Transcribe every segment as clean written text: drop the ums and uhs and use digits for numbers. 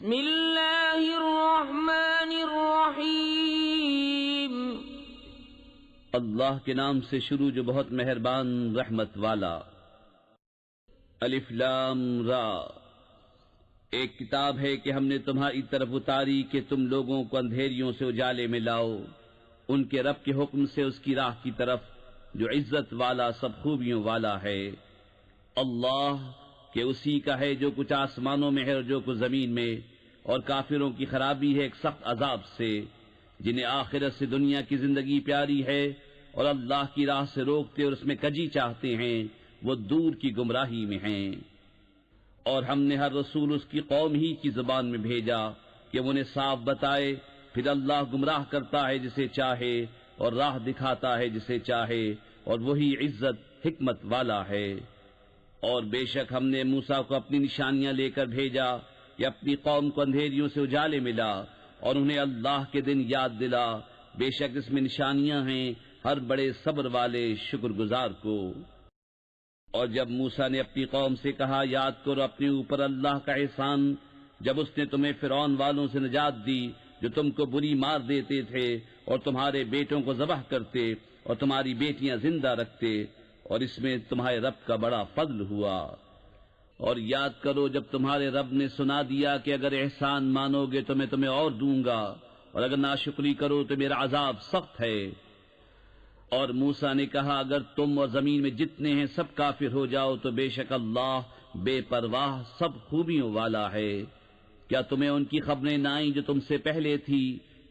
بسم اللہ الرحمن الرحیم اللہ کے نام سے شروع جو بہت مہربان رحمت والا۔ الف لام را، ایک کتاب ہے کہ ہم نے تمہاری طرف اتاری کہ تم لوگوں کو اندھیریوں سے اجالے میں لاؤ، ان کے رب کے حکم سے اس کی راہ کی طرف جو عزت والا سب خوبیوں والا ہے۔ اللہ کہ اسی کا ہے جو کچھ آسمانوں میں ہے اور جو کچھ زمین میں، اور کافروں کی خرابی ہے ایک سخت عذاب سے، جنہیں آخرت سے دنیا کی زندگی پیاری ہے اور اللہ کی راہ سے روکتے اور اس میں کجی چاہتے ہیں، وہ دور کی گمراہی میں ہیں۔ اور ہم نے ہر رسول اس کی قوم ہی کی زبان میں بھیجا کہ وہ انہیں صاف بتائے، پھر اللہ گمراہ کرتا ہے جسے چاہے اور راہ دکھاتا ہے جسے چاہے، اور وہی عزت حکمت والا ہے۔ اور بے شک ہم نے موسیٰ کو اپنی نشانیاں لے کر بھیجا کہ اپنی قوم کو اندھیریوں سے اجالے ملا اور انہیں اللہ کے دن یاد دلا، بے شک اس میں نشانیاں ہیں ہر بڑے صبر والے شکر گزار کو۔ اور جب موسیٰ نے اپنی قوم سے کہا، یاد کرو اپنے اوپر اللہ کا احسان جب اس نے تمہیں فرعون والوں سے نجات دی جو تم کو بری مار دیتے تھے اور تمہارے بیٹوں کو ذبح کرتے اور تمہاری بیٹیاں زندہ رکھتے، اور اس میں تمہارے رب کا بڑا فضل ہوا۔ اور یاد کرو جب تمہارے رب نے سنا دیا کہ اگر احسان مانو گے تو میں تمہیں اور دوں گا، اور اگر ناشکری کرو تو میرا عذاب سخت ہے۔ اور موسیٰ نے کہا، اگر تم اور زمین میں جتنے ہیں سب کافر ہو جاؤ تو بے شک اللہ بے پرواہ سب خوبیوں والا ہے۔ کیا تمہیں ان کی خبریں نہ آئیں جو تم سے پہلے تھی،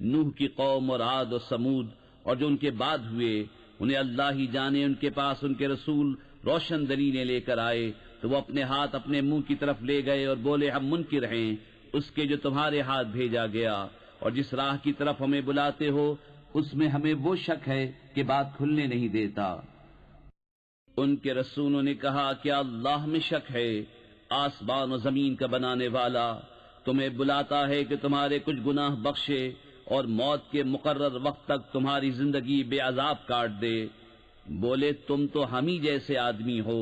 نوح کی قوم اور عاد اور سمود، اور جو ان کے بعد ہوئے؟ انہیں اللہ ہی جانے، ان کے پاس ان کے رسول روشن دلیلیں لے کر آئے تو وہ اپنے ہاتھ اپنے منہ کی طرف لے گئے اور بولے، ہم منکر ہیں اس کے جو تمہارے ہاتھ بھیجا گیا، اور جس راہ کی طرف ہمیں بلاتے ہو اس میں ہمیں وہ شک ہے کہ بات کھلنے نہیں دیتا۔ ان کے رسولوں نے کہا، کیا اللہ میں شک ہے؟ آسمان و زمین کا بنانے والا تمہیں بلاتا ہے کہ تمہارے کچھ گناہ بخشے اور موت کے مقرر وقت تک تمہاری زندگی بے عذاب کاٹ دے۔ بولے، تم تو ہم ہی جیسے آدمی ہو،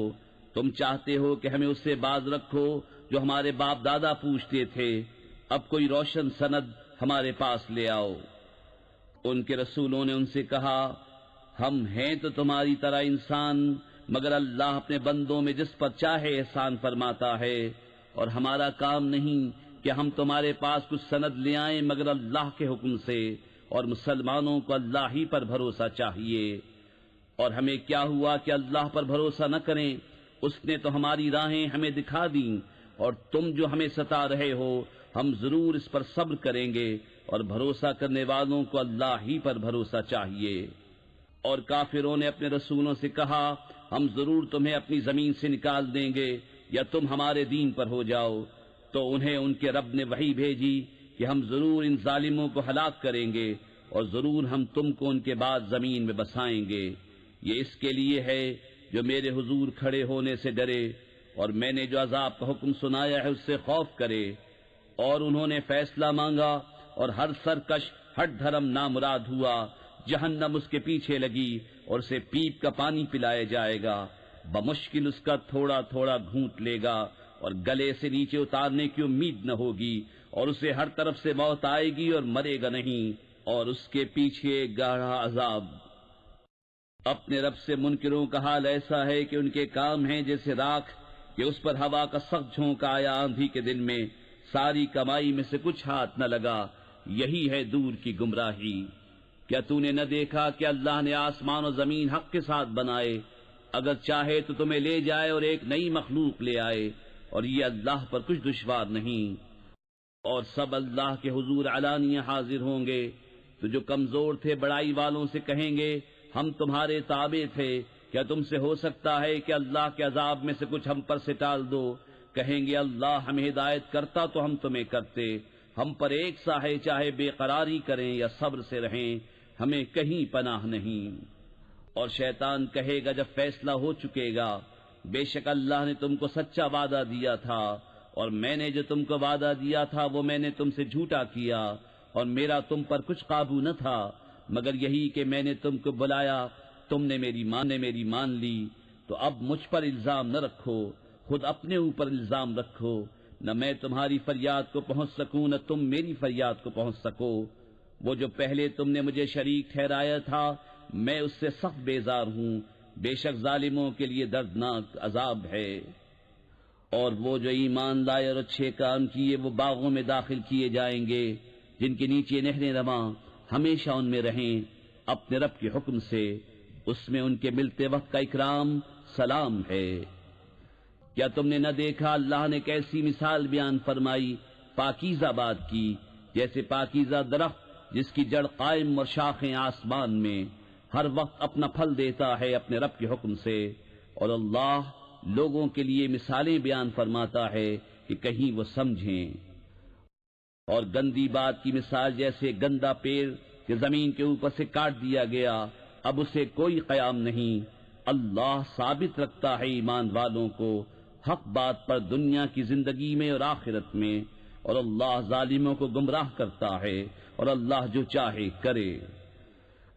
تم چاہتے ہو کہ ہمیں اس سے باز رکھو جو ہمارے باپ دادا پوچھتے تھے، اب کوئی روشن سند ہمارے پاس لے آؤ۔ ان کے رسولوں نے ان سے کہا، ہم ہیں تو تمہاری طرح انسان، مگر اللہ اپنے بندوں میں جس پر چاہے احسان فرماتا ہے، اور ہمارا کام نہیں کہ ہم تمہارے پاس کچھ سند لے آئیں مگر اللہ کے حکم سے، اور مسلمانوں کو اللہ ہی پر بھروسہ چاہیے۔ اور ہمیں کیا ہوا کہ اللہ پر بھروسہ نہ کریں؟ اس نے تو ہماری راہیں ہمیں دکھا دیں، اور تم جو ہمیں ستا رہے ہو ہم ضرور اس پر صبر کریں گے، اور بھروسہ کرنے والوں کو اللہ ہی پر بھروسہ چاہیے۔ اور کافروں نے اپنے رسولوں سے کہا، ہم ضرور تمہیں اپنی زمین سے نکال دیں گے یا تم ہمارے دین پر ہو جاؤ۔ تو انہیں ان کے رب نے وحی بھیجی کہ ہم ضرور ان ظالموں کو ہلاک کریں گے، اور ضرور ہم تم کو ان کے بعد زمین میں بسائیں گے۔ یہ اس کے لیے ہے جو میرے حضور کھڑے ہونے سے ڈرے، اور میں نے جو عذاب کا حکم سنایا ہے اس سے خوف کرے۔ اور انہوں نے فیصلہ مانگا، اور ہر سرکش ہٹ دھرم نامراد ہوا، جہنم اس کے پیچھے لگی اور اسے پیپ کا پانی پلایا جائے گا، بمشکل اس کا تھوڑا تھوڑا گھونٹ لے گا، اور گلے سے نیچے اتارنے کی امید نہ ہوگی، اور اسے ہر طرف سے موت آئے گی اور مرے گا نہیں، اور اس کے پیچھے گاڑھا عذاب۔ اپنے رب سے منکروں کا حال ایسا ہے کہ ان کے کام ہیں جیسے راکھ کہ اس پر ہوا کا سخت جھونکا آیا آندھی کے دن میں، ساری کمائی میں سے کچھ ہاتھ نہ لگا، یہی ہے دور کی گمراہی۔ کیا تو نے نہ دیکھا کہ اللہ نے آسمان و زمین حق کے ساتھ بنائے؟ اگر چاہے تو تمہیں لے جائے اور ایک نئی مخلوق لے آئے، اور یہ اللہ پر کچھ دشوار نہیں۔ اور سب اللہ کے حضور علانیہ حاضر ہوں گے، تو جو کمزور تھے بڑائی والوں سے کہیں گے، ہم تمہارے تابع تھے، کیا تم سے ہو سکتا ہے کہ اللہ کے عذاب میں سے کچھ ہم پر سے ٹال دو؟ کہیں گے، اللہ ہمیں ہدایت کرتا تو ہم تمہیں کرتے، ہم پر ایک سا ہے، چاہے بے قراری کریں یا صبر سے رہیں، ہمیں کہیں پناہ نہیں۔ اور شیطان کہے گا جب فیصلہ ہو چکے گا، بے شک اللہ نے تم کو سچا وعدہ دیا تھا، اور میں نے جو تم کو وعدہ دیا تھا وہ میں نے تم سے جھوٹا کیا، اور میرا تم پر کچھ قابو نہ تھا مگر یہی کہ میں نے تم کو بلایا، تم نے میری مان لی، تو اب مجھ پر الزام نہ رکھو، خود اپنے اوپر الزام رکھو، نہ میں تمہاری فریاد کو پہنچ سکوں نہ تم میری فریاد کو پہنچ سکو۔ وہ جو پہلے تم نے مجھے شریک ٹھہرایا تھا میں اس سے سخت بیزار ہوں، بے شک ظالموں کے لیے دردناک عذاب ہے۔ اور وہ جو ایمان لائے اور اچھے کام کیے وہ باغوں میں داخل کیے جائیں گے جن کے نیچے نہریں رواں، ہمیشہ ان میں رہیں اپنے رب کے حکم سے، اس میں ان کے ملتے وقت کا اکرام سلام ہے۔ کیا تم نے نہ دیکھا اللہ نے کیسی مثال بیان فرمائی پاکیزہ بات کی، جیسے پاکیزہ درخت جس کی جڑ قائم اور شاخیں آسمان میں، ہر وقت اپنا پھل دیتا ہے اپنے رب کے حکم سے، اور اللہ لوگوں کے لیے مثالیں بیان فرماتا ہے کہ کہیں وہ سمجھیں۔ اور گندی بات کی مثال جیسے گندا پیڑ کہ زمین کے اوپر سے کاٹ دیا گیا، اب اسے کوئی قیام نہیں۔ اللہ ثابت رکھتا ہے ایمان والوں کو حق بات پر دنیا کی زندگی میں اور آخرت میں، اور اللہ ظالموں کو گمراہ کرتا ہے اور اللہ جو چاہے کرے۔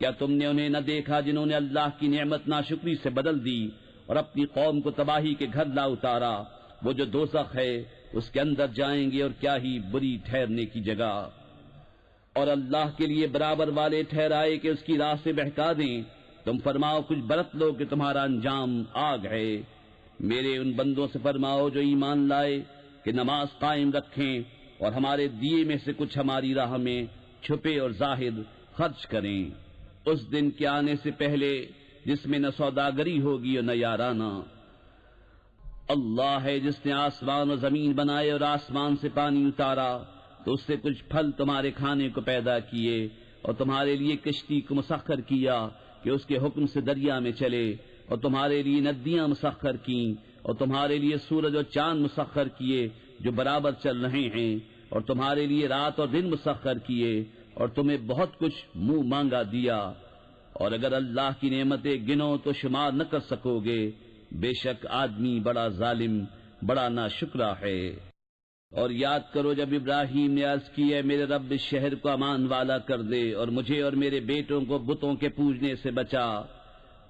کیا تم نے انہیں نہ دیکھا جنہوں نے اللہ کی نعمت ناشکری سے بدل دی اور اپنی قوم کو تباہی کے گھر لا اتارا؟ وہ جو دوزخ ہے اس کے اندر جائیں گے اور کیا ہی بری ٹھہرنے کی جگہ۔ اور اللہ کے لیے برابر والے ٹھہرائے کہ اس کی راہ سے بہکا دیں، تم فرماؤ کچھ برت لو کہ تمہارا انجام آگ ہے۔ میرے ان بندوں سے فرماؤ جو ایمان لائے کہ نماز قائم رکھیں اور ہمارے دیے میں سے کچھ ہماری راہ میں چھپے اور ظاہر خرچ کریں، اس دن کے آنے سے پہلے جس میں نہ سوداگری ہوگی اور نہ یارانہ۔ اللہ ہے جس نے آسمان اور زمین بنائے اور آسمان سے پانی اتارا تو اس سے کچھ پھل تمہارے کھانے کو پیدا کیے، اور تمہارے لیے کشتی کو مسخر کیا کہ اس کے حکم سے دریا میں چلے، اور تمہارے لیے ندیاں مسخر کیں، اور تمہارے لیے سورج اور چاند مسخر کیے جو برابر چل رہے ہیں، اور تمہارے لیے رات اور دن مسخر کیے، اور تمہیں بہت کچھ منہ مانگا دیا۔ اور اگر اللہ کی نعمتیں گنو تو شمار نہ کر سکو گے، بے شک آدمی بڑا ظالم بڑا ناشکرا ہے۔ اور یاد کرو جب ابراہیم نے عرض کی ہے میرے رب اس شہر کو امان والا کر دے اور مجھے اور میرے بیٹوں کو بتوں کے پوجنے سے بچا۔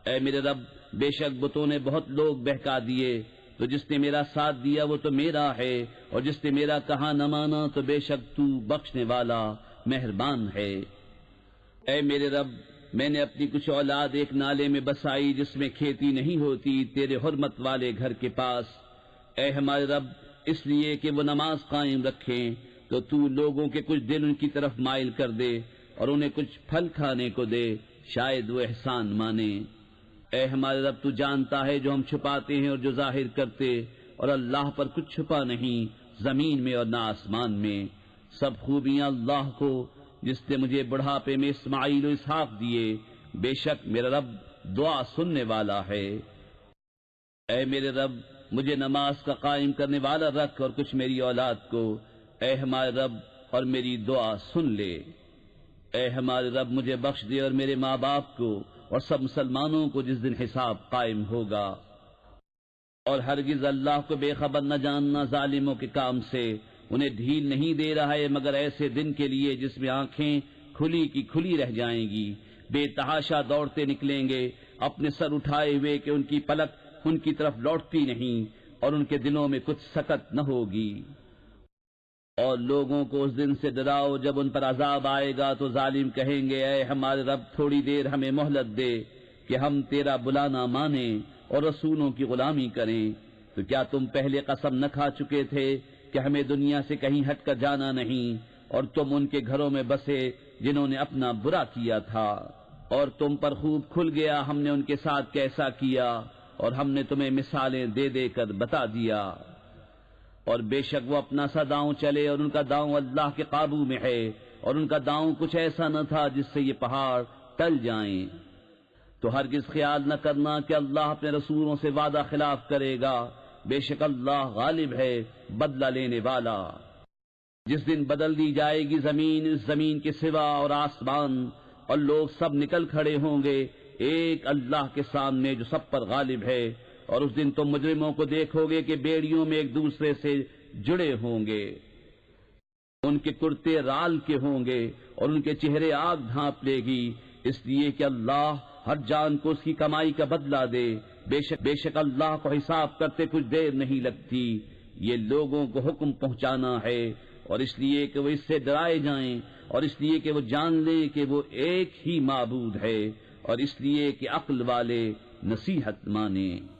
اے میرے رب بے شک بتوں نے بہت لوگ بہکا دیے، تو جس نے میرا ساتھ دیا وہ تو میرا ہے، اور جس نے میرا کہا نہ مانا تو بے شک تو بخشنے والا مہربان ہے۔ اے میرے رب میں نے اپنی کچھ اولاد ایک نالے میں بسائی جس میں کھیتی نہیں ہوتی تیرے حرمت والے گھر کے پاس۔ اے ہمارے رب اس لیے کہ وہ نماز قائم رکھیں تو تو لوگوں کے کچھ دل ان کی طرف مائل کر دے اور انہیں کچھ پھل کھانے کو دے، شاید وہ احسان مانے۔ اے ہمارے رب تو جانتا ہے جو ہم چھپاتے ہیں اور جو ظاہر کرتے، اور اللہ پر کچھ چھپا نہیں زمین میں اور نہ آسمان میں۔ سب خوبیاں اللہ کو جس نے مجھے بڑھاپے میں اسماعیل و اسحاق دیے، بے شک میرا رب دعا سننے والا ہے۔ اے میرے رب مجھے نماز کا قائم کرنے والا رکھ اور کچھ میری اولاد کو، اے ہمارے رب اور میری دعا سن لے۔ اے ہمارے رب مجھے بخش دے اور میرے ماں باپ کو اور سب مسلمانوں کو جس دن حساب قائم ہوگا۔ اور ہرگز اللہ کو بے خبر نہ جاننا ظالموں کے کام سے، انہیں ڈھیل نہیں دے رہا ہے مگر ایسے دن کے لیے جس میں آنکھیں کھلی کی کھلی رہ جائیں گی، بے تحاشا دوڑتے نکلیں گے اپنے سر اٹھائے ہوئے کہ ان کی پلک ان کی طرف لوٹتی نہیں اور ان کے دلوں میں کچھ سکت نہ ہوگی۔ اور لوگوں کو اس دن سے ڈراؤ جب ان پر عذاب آئے گا تو ظالم کہیں گے اے ہمارے رب تھوڑی دیر ہمیں مہلت دے کہ ہم تیرا بلانا مانیں اور رسولوں کی غلامی کریں۔ تو کیا تم پہلے قسم نہ کھا چکے تھے کہ ہمیں دنیا سے کہیں ہٹ کر جانا نہیں، اور تم ان کے گھروں میں بسے جنہوں نے اپنا برا کیا تھا، اور تم پر خوب کھل گیا ہم نے ان کے ساتھ کیسا کیا، اور ہم نے تمہیں مثالیں دے دے کر بتا دیا۔ اور بے شک وہ اپنا سا داؤں چلے اور ان کا داؤں اللہ کے قابو میں ہے، اور ان کا داؤں کچھ ایسا نہ تھا جس سے یہ پہاڑ ٹل جائیں۔ تو ہرگز خیال نہ کرنا کہ اللہ اپنے رسولوں سے وعدہ خلاف کرے گا، بے شک اللہ غالب ہے بدلہ لینے والا۔ جس دن بدل دی جائے گی زمین اس زمین کے سوا اور آسمان، اور لوگ سب نکل کھڑے ہوں گے ایک اللہ کے سامنے جو سب پر غالب ہے، اور اس دن تم مجرموں کو دیکھو گے کہ بیڑیوں میں ایک دوسرے سے جڑے ہوں گے، ان کے کرتے رال کے ہوں گے اور ان کے چہرے آگ ڈھانپ لے گی، اس لیے کہ اللہ ہر جان کو اس کی کمائی کا بدلہ دے۔ بے شک اللہ کو حساب کرتے کچھ دیر نہیں لگتی۔ یہ لوگوں کو حکم پہنچانا ہے، اور اس لیے کہ وہ اس سے ڈرائے جائیں، اور اس لیے کہ وہ جان لیں کہ وہ ایک ہی معبود ہے، اور اس لیے کہ عقل والے نصیحت مانیں۔